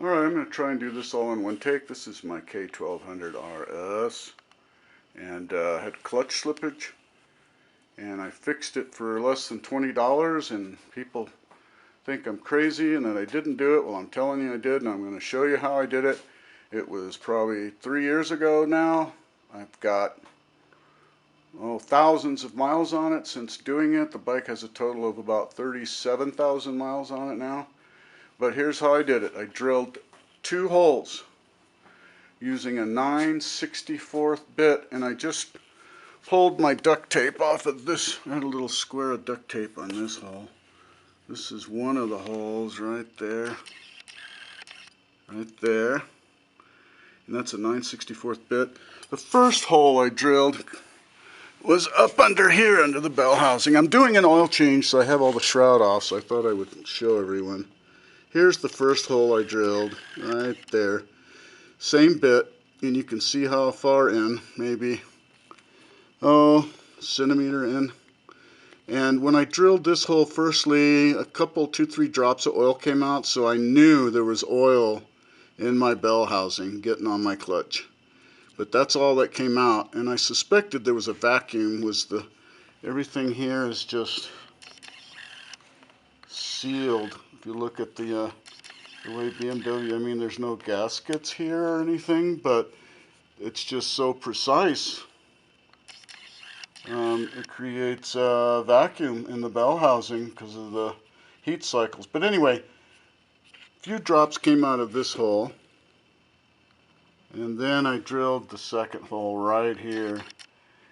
Alright, I'm going to try and do this all in one take. This is my K1200RS, and had clutch slippage, and I fixed it for less than $20, and people think I'm crazy and that I didn't do it. Well, I'm telling you I did, and I'm going to show you how I did it. It was probably 3 years ago now. I've got thousands of miles on it since doing it. The bike has a total of about 37,000 miles on it now. But here's how I did it. I drilled 2 holes using a 9/64 bit, and I just pulled my duct tape off of this. I had a little square of duct tape on this hole. This is one of the holes right there. Right there. And that's a 9/64 bit. The first hole I drilled was up under here, under the bell housing. I'm doing an oil change, so I have all the shroud off, so I thought I would show everyone. Here's the first hole I drilled, right there. Same bit, and you can see how far in, maybe, centimeter in. And when I drilled this hole, firstly, a couple, 2-3 drops of oil came out, so I knew there was oil in my bell housing getting on my clutch. But that's all that came out, and I suspected there was a vacuum. Everything here is just sealed. If you look at the way BMW, I mean, there's no gaskets here or anything, but it's just so precise. It creates a vacuum in the bell housing because of the heat cycles. But anyway, a few drops came out of this hole, and then I drilled the second hole right here.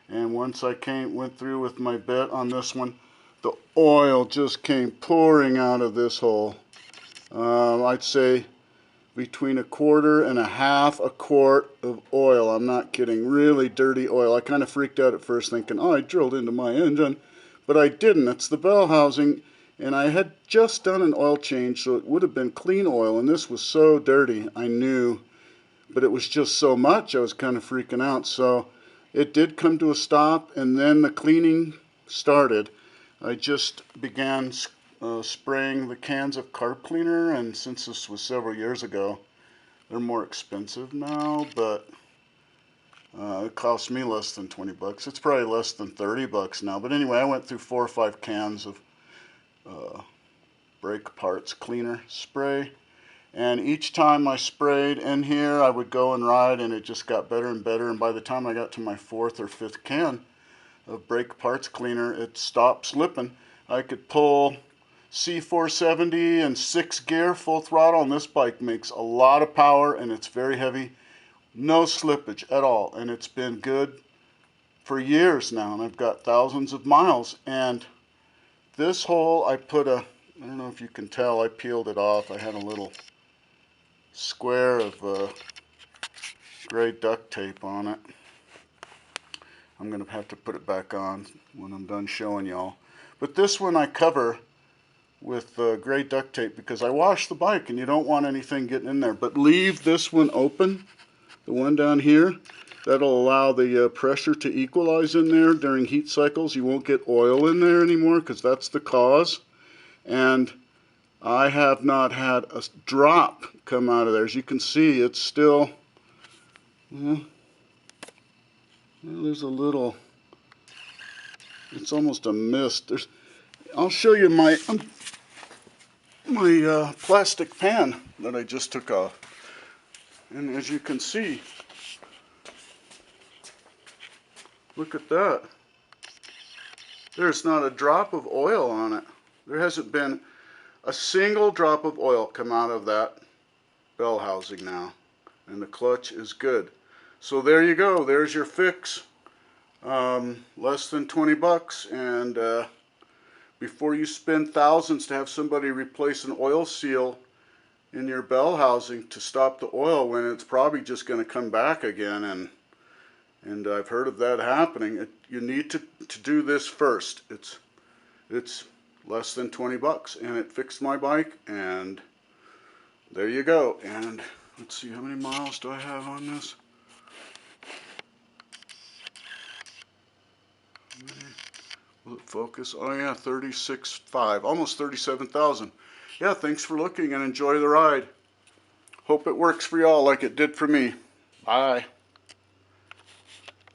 And once I went through with my bit on this one, the oil just came pouring out of this hole. I'd say between 1/4 and 1/2 quart of oil. I'm not kidding. Really dirty oil. I kind of freaked out at first thinking, oh, I drilled into my engine. But I didn't. It's the bell housing. And I had just done an oil change, so it would have been clean oil. And this was so dirty, I knew. But it was just so much, I was kind of freaking out. So it did come to a stop, and then the cleaning started. I just began spraying the cans of carb cleaner, and since this was several years ago, they're more expensive now, but it cost me less than 20 bucks. It's probably less than 30 bucks now. But anyway, I went through 4 or 5 cans of brake parts cleaner spray. And each time I sprayed in here, I would go and ride, and it just got better and better. And by the time I got to my 4th or 5th can of brake parts cleaner, it stopped slipping. I could pull C470 and 6 gear full throttle, and this bike makes a lot of power, and it's very heavy. No slippage at all, and it's been good for years now, and I've got thousands of miles. And this hole, I put I don't know if you can tell, I peeled it off. I had a little square of gray duct tape on it. I'm going to have to put it back on when I'm done showing y'all. But this one I cover with gray duct tape because I wash the bike and you don't want anything getting in there. But leave this one open, the one down here. That'll allow the pressure to equalize in there during heat cycles. You won't get oil in there anymore because that's the cause. And I have not had a drop come out of there. As you can see, it's still, there's a little, it's almost a mist. I'll show you my plastic pan that I just took off. And as you can see, look at that. There's not a drop of oil on it. There hasn't been a single drop of oil come out of that bell housing now, and the clutch is good. So there you go. There's your fix. Less than 20 bucks, and before you spend thousands to have somebody replace an oil seal in your bell housing to stop the oil when it's probably just going to come back again, and I've heard of that happening. You need to do this first. It's less than 20 bucks, and it fixed my bike, and there you go. And let's see, how many miles do I have on this? Will it focus? Oh yeah, 36.5, almost 37,000. Yeah, thanks for looking, and enjoy the ride. Hope it works for y'all like it did for me. Bye.